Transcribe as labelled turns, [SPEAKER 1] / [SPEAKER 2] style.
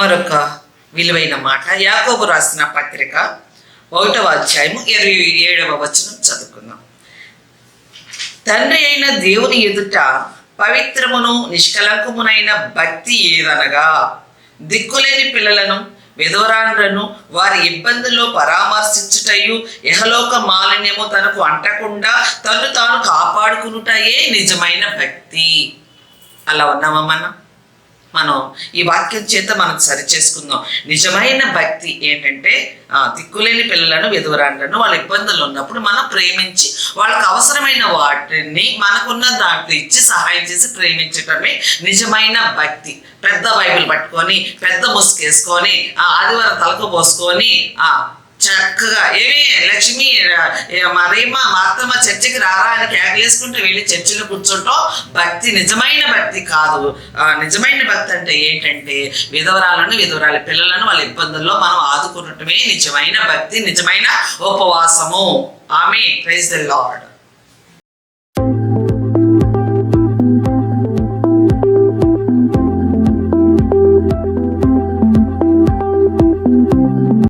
[SPEAKER 1] మరొక విలువైన మాట యాకోబు రాసిన పత్రిక 1వ అధ్యాయము 27వ వచనం చదువుకుందాం. తండ్రి అయిన దేవుని ఎదుట పవిత్రమును నిష్కలంకమునైన భక్తి ఏదనగా దిక్కులేని పిల్లలను విధవరాండ్రను వారి ఇబ్బందుల్లో పరామర్శించుటయు యహలోక మాలిన్యము తనకు అంటకుండా తను తాను కాపాడుకునుటయే నిజమైన భక్తి. అలా ఉన్నామా మనం ఈ వాక్యం చేత మనం సరి చేసుకుందాం. నిజమైన భక్తి ఏంటంటే దిక్కులేని పిల్లలను విధవరాండ్రను వాళ్ళ ఇబ్బందులు ఉన్నప్పుడు మనం ప్రేమించి వాళ్ళకి అవసరమైన వాటిని మనకున్న దాంట్లో ఇచ్చి సహాయం చేసి ప్రేమించటమే నిజమైన భక్తి. పెద్ద బైబిల్ పట్టుకొని పెద్ద ముసుకేసుకొని ఆదివారం తలకు పోసుకొని చక్కగా లక్ష్మి మరేమా మార్తమ్మ చర్చికి రారా అని కేకలేసుకుంటూ వెళ్ళి చర్చిలో కూర్చుంటాం భక్తి నిజమైన భక్తి కాదు. నిజమైన భక్తి అంటే ఏంటంటే విధవరాల పిల్లలను వాళ్ళ ఇబ్బందుల్లో మనం ఆదుకున్నటమే నిజమైన భక్తి, నిజమైన ఉపవాసము. ఆమేన్. Praise the lord.